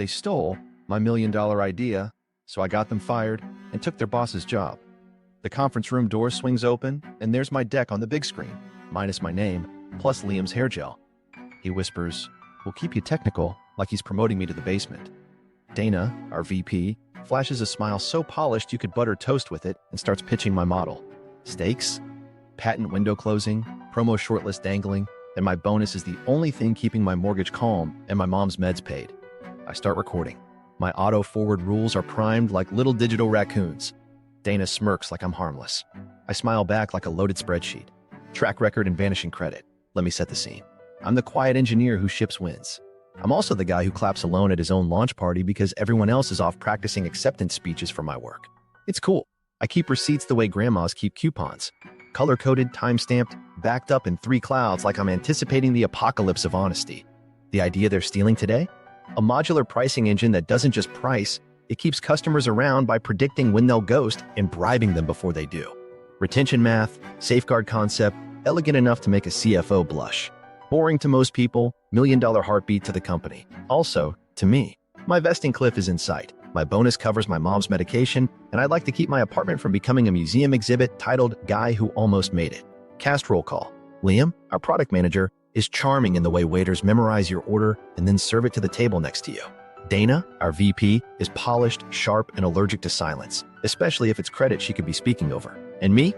They stole my $1 million idea, so I got them fired and took their boss's job. The conference room door swings open, and there's my deck on the big screen, minus my name, plus Liam's hair gel. He whispers, "We'll keep you technical," like he's promoting me to the basement. Dana, our VP, flashes a smile so polished you could butter toast with it and starts pitching my model. Stakes, patent window closing, promo shortlist dangling, and my bonus is the only thing keeping my mortgage calm and my mom's meds paid. I start recording. My auto-forward rules are primed like little digital raccoons. Dana smirks like I'm harmless. I smile back like a loaded spreadsheet. Track record and vanishing credit. Let me set the scene. I'm the quiet engineer who ships wins. I'm also the guy who claps alone at his own launch party because everyone else is off practicing acceptance speeches for my work. It's cool. I keep receipts the way grandmas keep coupons. Color-coded, time-stamped, backed up in 3 clouds like I'm anticipating the apocalypse of honesty. The idea they're stealing today? A modular pricing engine that doesn't just price, it keeps customers around by predicting when they'll ghost and bribing them before they do. Retention math, safeguard concept, elegant enough to make a CFO blush. Boring to most people, $1 million heartbeat to the company. Also, to me, my vesting cliff is in sight. My bonus covers my mom's medication, and I'd like to keep my apartment from becoming a museum exhibit titled Guy Who Almost Made It. Cast roll call. Liam, our product manager, is charming in the way waiters memorize your order and then serve it to the table next to you. Dana, our VP, is polished, sharp, and allergic to silence, especially if it's credit she could be speaking over. And me?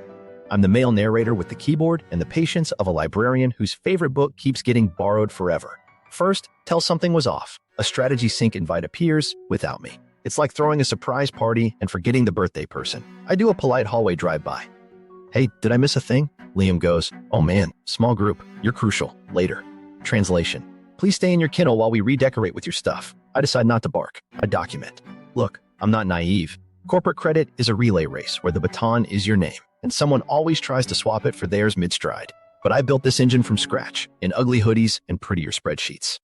I'm the male narrator with the keyboard and the patience of a librarian whose favorite book keeps getting borrowed forever. First, tell something was off. A strategy sync invite appears without me. It's like throwing a surprise party and forgetting the birthday person. I do a polite hallway drive-by. "Hey, did I miss a thing?" Liam goes, "Oh man, small group. You're crucial. Later." Translation. "Please stay in your kennel while we redecorate with your stuff." I decide not to bark. I document. Look, I'm not naive. Corporate credit is a relay race where the baton is your name, and someone always tries to swap it for theirs mid-stride. But I built this engine from scratch, in ugly hoodies and prettier spreadsheets.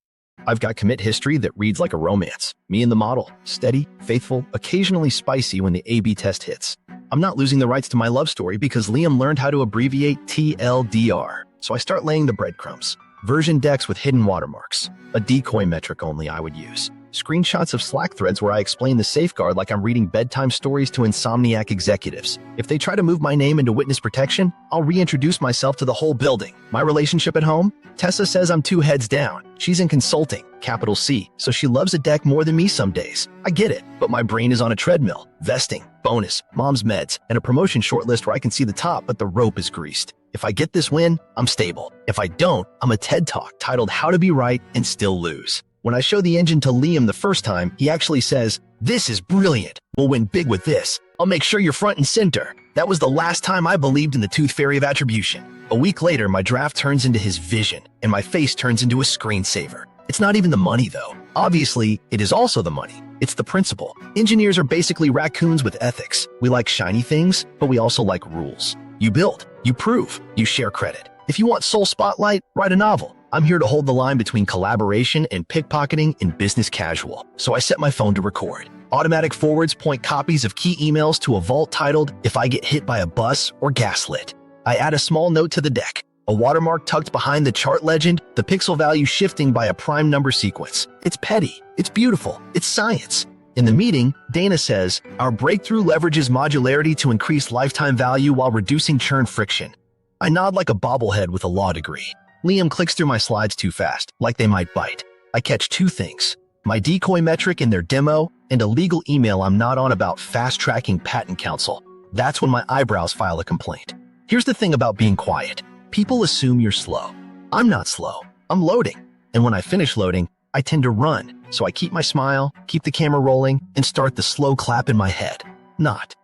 I've got commit history that reads like a romance. Me and the model, steady, faithful, occasionally spicy when the A/B test hits. I'm not losing the rights to my love story because Liam learned how to abbreviate TLDR. So I start laying the breadcrumbs. Version decks with hidden watermarks. A decoy metric only I would use. Screenshots of Slack threads where I explain the safeguard like I'm reading bedtime stories to insomniac executives. If they try to move my name into witness protection, I'll reintroduce myself to the whole building. My relationship at home? Tessa says I'm 2 heads down. She's in consulting, capital C, so she loves a deck more than me some days. I get it, but my brain is on a treadmill. Vesting, bonus, mom's meds, and a promotion shortlist where I can see the top but the rope is greased. If I get this win, I'm stable. If I don't, I'm a TED Talk titled How to Be Right and Still Lose. When I show the engine to Liam the first time, he actually says, "This is brilliant. We'll win big with this. I'll make sure you're front and center." That was the last time I believed in the tooth fairy of attribution. A week later, my draft turns into his vision, and my face turns into a screensaver. It's not even the money, though. Obviously, it is also the money. It's the principle. Engineers are basically raccoons with ethics. We like shiny things, but we also like rules. You build, you prove, you share credit. If you want sole spotlight, write a novel. I'm here to hold the line between collaboration and pickpocketing in business casual. So I set my phone to record. Automatic forwards point copies of key emails to a vault titled, "If I Get Hit by a Bus or Gaslit." I add a small note to the deck. A watermark tucked behind the chart legend, the pixel value shifting by a prime number sequence. It's petty. It's beautiful. It's science. In the meeting, Dana says, "Our breakthrough leverages modularity to increase lifetime value while reducing churn friction." I nod like a bobblehead with a law degree. Liam clicks through my slides too fast, like they might bite. I catch 2 things. My decoy metric in their demo, and a legal email I'm not on about fast-tracking patent counsel. That's when my eyebrows file a complaint. Here's the thing about being quiet. People assume you're slow. I'm not slow. I'm loading. And when I finish loading, I tend to run. So I keep my smile, keep the camera rolling, and start the slow clap in my head. Not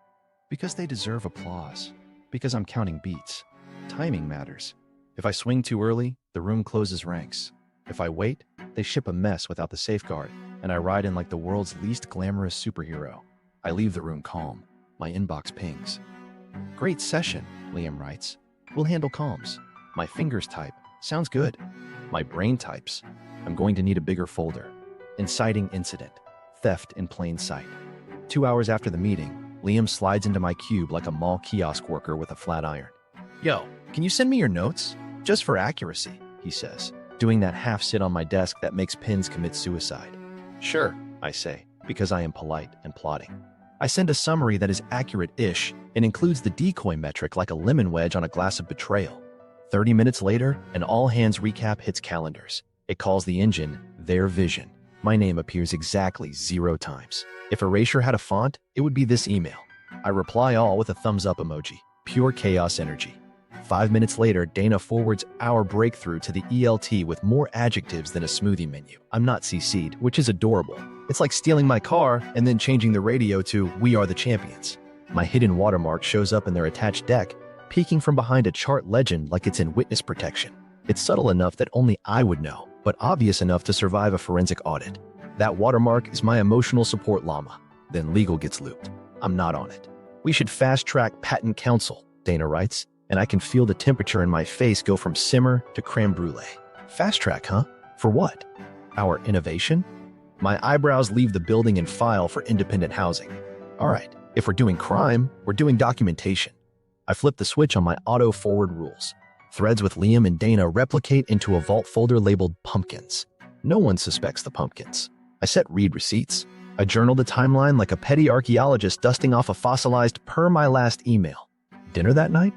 because they deserve applause, because I'm counting beats. Timing matters. If I swing too early, the room closes ranks. If I wait, they ship a mess without the safeguard, and I ride in like the world's least glamorous superhero. I leave the room calm. My inbox pings. "Great session," Liam writes. "We'll handle comms." My fingers type. "Sounds good." My brain types. "I'm going to need a bigger folder." Inciting incident. Theft in plain sight. 2 hours after the meeting, Liam slides into my cube like a mall kiosk worker with a flat iron. "Yo, can you send me your notes? Just for accuracy," he says, doing that half sit on my desk that makes pins commit suicide. "Sure." I say, because I am polite and plotting. I send a summary that is accurate-ish and includes the decoy metric like a lemon wedge on a glass of Betrayal. 30 minutes later, an all-hands recap hits calendars. It calls the engine their vision. My name appears exactly 0 times. If Erasure had a font, it would be this email. I reply all with a thumbs-up emoji. Pure chaos energy. 5 minutes later, Dana forwards our breakthrough to the ELT with more adjectives than a smoothie menu. I'm not CC'd, which is adorable. It's like stealing my car and then changing the radio to "We are the champions." My hidden watermark shows up in their attached deck, peeking from behind a chart legend like it's in witness protection. It's subtle enough that only I would know, but obvious enough to survive a forensic audit. That watermark is my emotional support llama. Then legal gets looped. I'm not on it. We should fast-track patent counsel, Dana writes, and I can feel the temperature in my face go from simmer to creme brulee. Fast-track, huh? For what? Our innovation? My eyebrows leave the building and file for independent housing. All right, if we're doing crime, we're doing documentation. I flip the switch on my auto-forward rules. Threads with Liam and Dana replicate into a vault folder labeled pumpkins. No one suspects the pumpkins. I set read receipts. I journal the timeline like a petty archaeologist dusting off a fossilized per my last email. Dinner that night?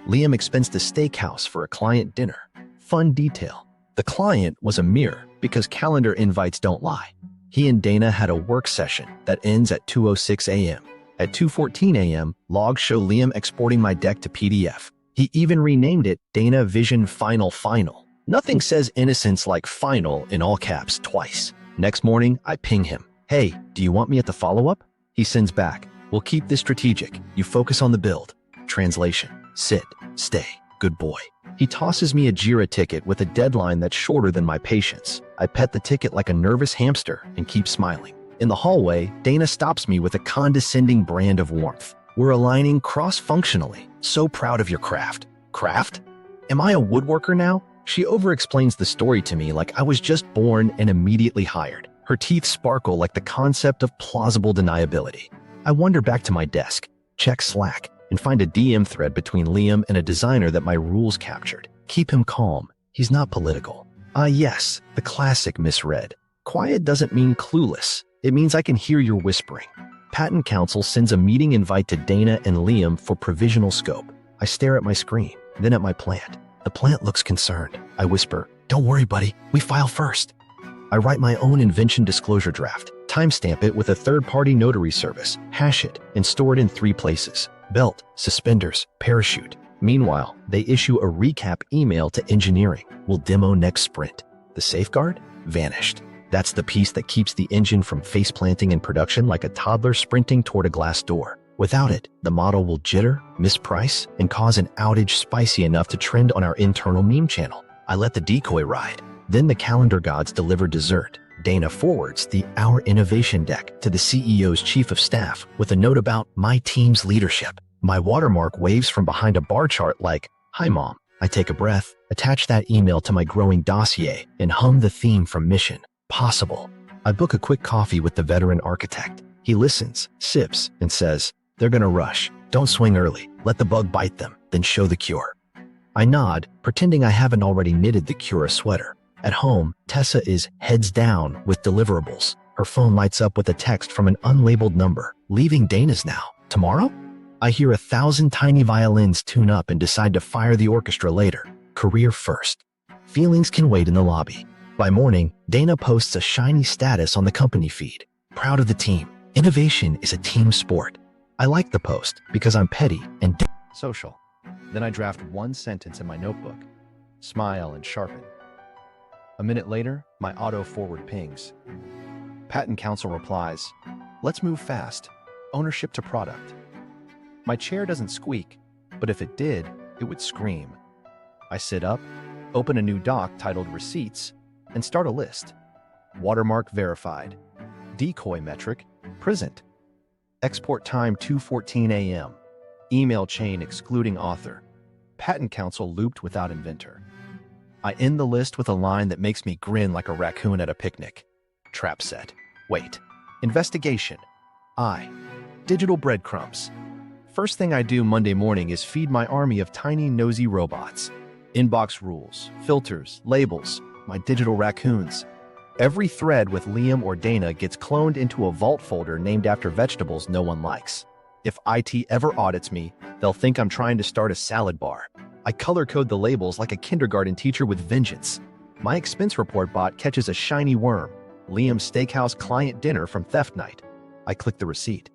Liam expensed a steakhouse for a client dinner. Fun detail. The client was a mirror because calendar invites don't lie. He and Dana had a work session that ends at 2:06 a.m. At 2:14 a.m., logs show Liam exporting my deck to PDF. He even renamed it Dana Vision Final. Nothing says innocence like final in all caps twice. Next morning, I ping him. Hey, do you want me at the follow-up? He sends back. We'll keep this strategic. You focus on the build. Translation. Sit. Stay. Good boy. He tosses me a Jira ticket with a deadline that's shorter than my patience. I pet the ticket like a nervous hamster and keep smiling. In the hallway, Dana stops me with a condescending brand of warmth. We're aligning cross-functionally. So proud of your craft. Craft? Am I a woodworker now? She over-explains the story to me like I was just born and immediately hired. Her teeth sparkle like the concept of plausible deniability. I wander back to my desk, check Slack, and find a DM thread between Liam and a designer that my rules captured. Keep him calm. He's not political. Yes, the classic misread. Quiet doesn't mean clueless. It means I can hear your whispering. Patent counsel sends a meeting invite to Dana and Liam for provisional scope. I stare at my screen, then at my plant. The plant looks concerned. I whisper, "Don't worry, buddy. We file first." I write my own Invention disclosure draft, timestamp it with a third-party notary service, hash it, and store it in 3 places: belt, suspenders, parachute. Meanwhile, they issue a recap email to engineering. We'll demo next sprint. The safeguard? Vanished. That's the piece that keeps the engine from face-planting in production like a toddler sprinting toward a glass door. Without it, the model will jitter, misprice, and cause an outage spicy enough to trend on our internal meme channel. I let the decoy ride. Then the calendar gods deliver dessert. Dana forwards the Our Innovation deck to the CEO's chief of staff with a note about my team's leadership. My watermark waves from behind a bar chart like, "Hi, Mom." I take a breath, attach that email to my growing dossier, and hum the theme from Mission Possible. I book a quick coffee with the veteran architect. He listens, sips, and says, "They're gonna rush. Don't swing early. Let the bug bite them, then show the cure." I nod, pretending I haven't already knitted the cure a sweater. At home, Tessa is heads down with deliverables. Her phone lights up with a text from an unlabeled number. "Leaving Dana's now. Tomorrow?" I hear 1,000 tiny violins tune up and decide to fire the orchestra later. Career first. Feelings can wait in the lobby. By morning, Dana posts a shiny status on the company feed. Proud of the team. Innovation is a team sport. I like the post because I'm petty and social. Then I draft 1 sentence in my notebook. Smile and sharpen. A minute later, my auto-forward pings. Patent counsel replies, "Let's move fast. Ownership to product." My chair doesn't squeak, but if it did, it would scream. I sit up, open a new doc titled Receipts, and start a list. Watermark verified. Decoy metric, present. Export time 2:14 a.m. Email chain excluding author. Patent counsel looped without inventor. I end the list with a line that makes me grin like a raccoon at a picnic. Trap set. Wait. Investigation. Digital breadcrumbs. First thing I do Monday morning is feed my army of tiny nosy robots. Inbox rules, filters, labels, my digital raccoons. Every thread with Liam or Dana gets cloned into a vault folder named after vegetables no one likes. If IT ever audits me, they'll think I'm trying to start a salad bar. I color code the labels like a kindergarten teacher with vengeance. My expense report bot catches a shiny worm, Liam's Steakhouse client dinner from theft night. I click the receipt.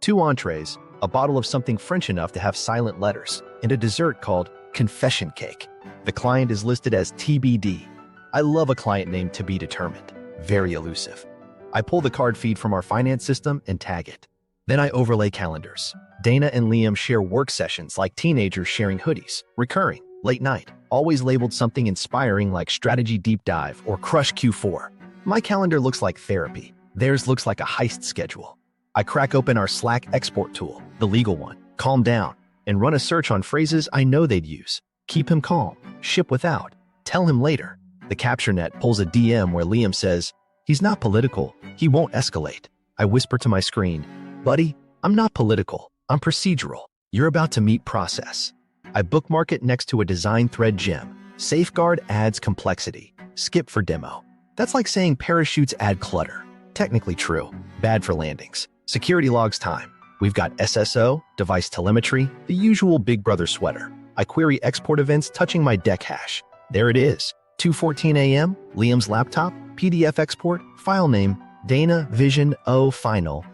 2 entrees, a bottle of something French enough to have silent letters, and a dessert called confession cake. The client is listed as TBD. I love a client named to be determined. Very elusive. I pull the card feed from our finance system and tag it. Then I overlay calendars. Dana and Liam share work sessions like teenagers sharing hoodies, recurring, late night, always labeled something inspiring like Strategy Deep Dive or Crush Q4. My calendar looks like therapy. Theirs looks like a heist schedule. I crack open our Slack export tool, the legal one, calm down, and run a search on phrases I know they'd use. Keep him calm, ship without, tell him later. The capture net pulls a DM where Liam says, "He's not political, he won't escalate." I whisper to my screen, "Buddy, I'm not political, I'm procedural. You're about to meet process." I bookmark it next to a design thread gem. Safeguard adds complexity. Skip for demo. That's like saying parachutes add clutter. Technically true, bad for landings. Security logs time. We've got SSO, device telemetry, the usual Big Brother sweater. I query export events touching my deck hash. There it is. 2:14 a.m., Liam's laptop, PDF export, file name, Dana Vision O Final.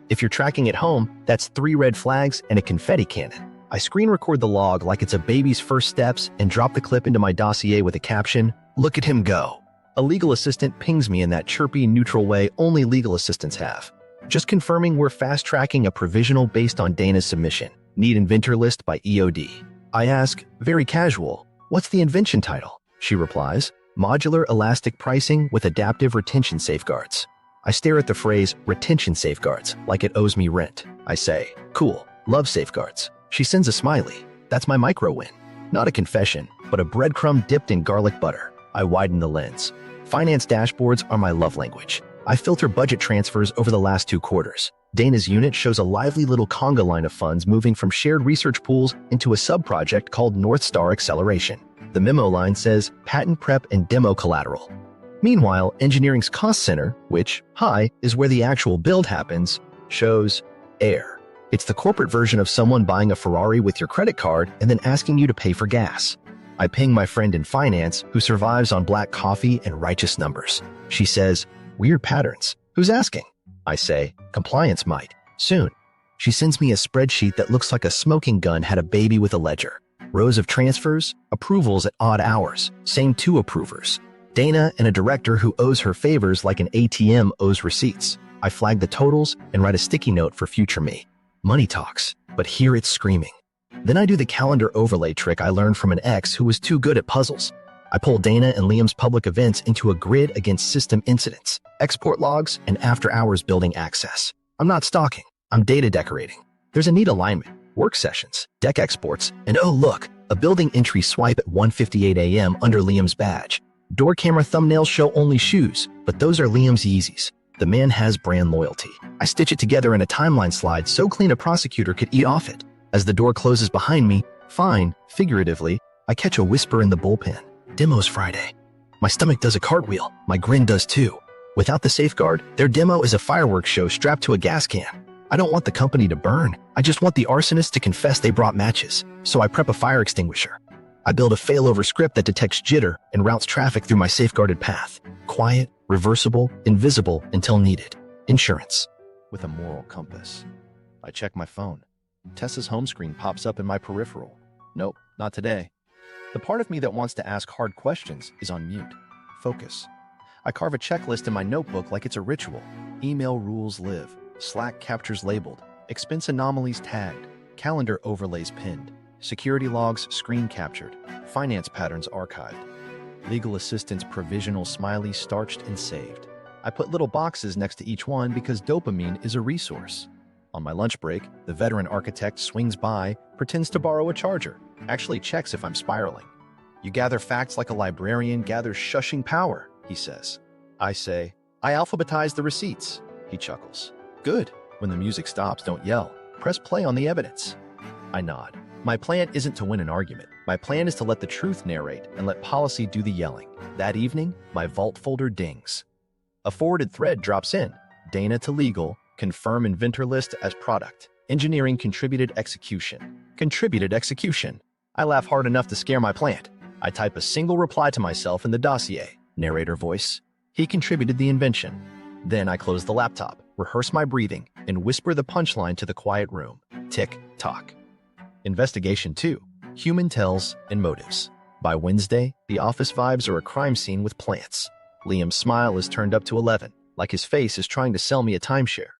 If you're tracking at home, that's 3 red flags and a confetti cannon. I screen record the log like it's a baby's first steps and drop the clip into my dossier with a caption, "Look at him go." A legal assistant pings me in that chirpy, neutral way only legal assistants have. Just confirming we're fast-tracking a provisional based on Dana's submission. Need inventor list by EOD. I ask, very casual, "What's the invention title?" She replies, "Modular elastic pricing with adaptive retention safeguards." I stare at the phrase, retention safeguards, like it owes me rent. I say, "Cool, love safeguards." She sends a smiley. That's my micro win. Not a confession, but a breadcrumb dipped in garlic butter. I widen the lens. Finance dashboards are my love language. I filter budget transfers over the last 2 quarters. Dana's unit shows a lively little conga line of funds moving from shared research pools into a sub-project called North Star Acceleration. The memo line says patent prep and demo collateral. Meanwhile, engineering's cost center, which, is where the actual build happens, shows air. It's the corporate version of someone buying a Ferrari with your credit card and then asking you to pay for gas. I ping my friend in finance who survives on black coffee and righteous numbers. She says, "Weird patterns. Who's asking?" I say, "Compliance might. Soon." She sends me a spreadsheet that looks like a smoking gun had a baby with a ledger. Rows of transfers, approvals at odd hours, same 2 approvers. Dana and a director who owes her favors like an ATM owes receipts. I flag the totals and write a sticky note for future me. Money talks, but here it's screaming. Then I do the calendar overlay trick I learned from an ex who was too good at puzzles. I pull Dana and Liam's public events into a grid against system incidents, export logs, and after-hours building access. I'm not stalking, I'm data decorating. There's a neat alignment, work sessions, deck exports, and oh look, a building entry swipe at 1:58 a.m. under Liam's badge. Door camera thumbnails show only shoes, but those are Liam's Yeezys. The man has brand loyalty. I stitch it together in a timeline slide so clean a prosecutor could eat off it. As the door closes behind me, figuratively, I catch a whisper in the bullpen. Demo's Friday. My stomach does a cartwheel. My grin does too. Without the safeguard, their demo is a fireworks show strapped to a gas can. I don't want the company to burn. I just want the arsonists to confess they brought matches. So I prep a fire extinguisher. I build a failover script that detects jitter and routes traffic through my safeguarded path. Quiet, reversible, invisible until needed. Insurance. With a moral compass. I check my phone. Tessa's home screen pops up in my peripheral. Nope, not today. The part of me that wants to ask hard questions is on mute. Focus. I carve a checklist in my notebook like it's a ritual. Email rules live. Slack captures labeled. Expense anomalies tagged. Calendar overlays pinned. Security logs screen captured. Finance patterns archived. Legal assistance provisional smiley starched and saved. I put little boxes next to each one because dopamine is a resource. On my lunch break, the veteran architect swings by, pretends to borrow a charger, actually checks if I'm spiraling. "You gather facts like a librarian gathers shushing power," he says. I say, "I alphabetize the receipts." He chuckles. "Good. When the music stops, don't yell. Press play on the evidence." I nod. My plan isn't to win an argument. My plan is to let the truth narrate and let policy do the yelling. That evening, my vault folder dings. A forwarded thread drops in. Dana to legal, confirm inventor list as product. Engineering contributed execution. Contributed execution. I laugh hard enough to scare my plant. I type a single reply to myself in the dossier. Narrator voice. He contributed the invention. Then I close the laptop, rehearse my breathing, and whisper the punchline to the quiet room. Tick, tock. Investigation 2. Human tells and motives. By Wednesday, the office vibes are a crime scene with plants. Liam's smile is turned up to 11, like his face is trying to sell me a timeshare.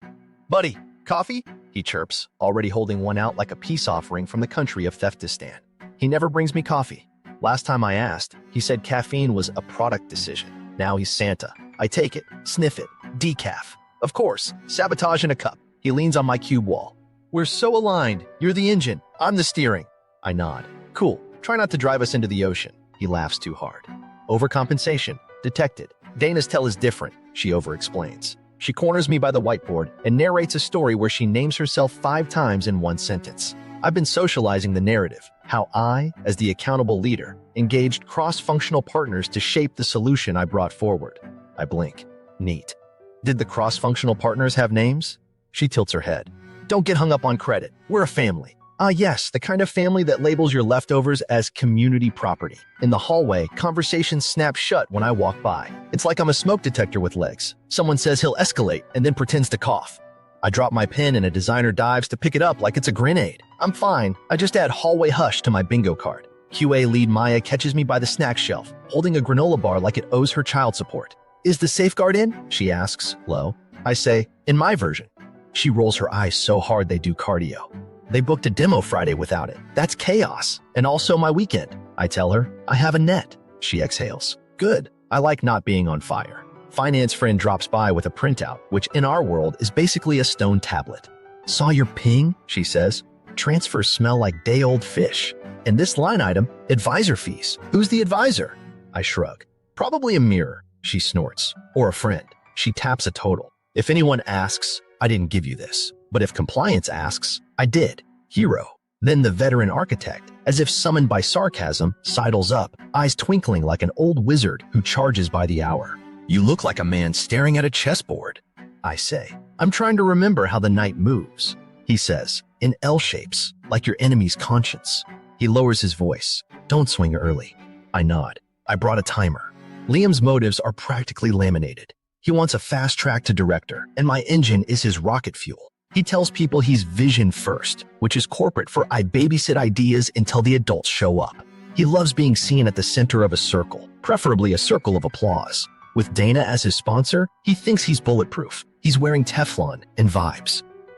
Buddy, coffee? He chirps, already holding one out like a peace offering from the country of Theftistan. He never brings me coffee. Last time I asked, he said caffeine was a product decision. Now he's Santa. I take it, sniff it, decaf. Of course, sabotage in a cup. He leans on my cube wall. We're so aligned. You're the engine. I'm the steering. I nod. Cool. Try not to drive us into the ocean. He laughs too hard. Overcompensation. Detected. Dana's tell is different, she over-explains. She corners me by the whiteboard and narrates a story where she names herself 5 times in one sentence. I've been socializing the narrative, how I, as the accountable leader, engaged cross-functional partners to shape the solution I brought forward. I blink. Neat. Did the cross-functional partners have names? She tilts her head. Don't get hung up on credit. We're a family. Ah, yes, the kind of family that labels your leftovers as community property. In the hallway, conversations snap shut when I walk by. It's like I'm a smoke detector with legs. Someone says he'll escalate and then pretends to cough. I drop my pen and a designer dives to pick it up like it's a grenade. I'm fine. I just add hallway hush to my bingo card. QA lead Maya catches me by the snack shelf, holding a granola bar like it owes her child support. Is the safeguard in? She asks, low. I say, in my version. She rolls her eyes so hard they do cardio. They booked a demo Friday without it. That's chaos. And also my weekend. I tell her, I have a net. She exhales. Good. I like not being on fire. Finance friend drops by with a printout, which in our world is basically a stone tablet. Saw your ping, she says. Transfers smell like day-old fish. And this line item, advisor fees. Who's the advisor? I shrug. Probably a mirror, she snorts. Or a friend. She taps a total. If anyone asks, I didn't give you this. But if compliance asks, I did. Hero. Then the veteran architect, as if summoned by sarcasm, sidles up, eyes twinkling like an old wizard who charges by the hour. You look like a man staring at a chessboard. I say, I'm trying to remember how the knight moves. He says, in L shapes, like your enemy's conscience. He lowers his voice. Don't swing early. I nod. I brought a timer. Liam's motives are practically laminated. He wants a fast track to director, and my engine is his rocket fuel. He tells people he's vision first, which is corporate for I babysit ideas until the adults show up. He loves being seen at the center of a circle, preferably a circle of applause. With Dana as his sponsor, he thinks he's bulletproof. He's wearing Teflon and vibes.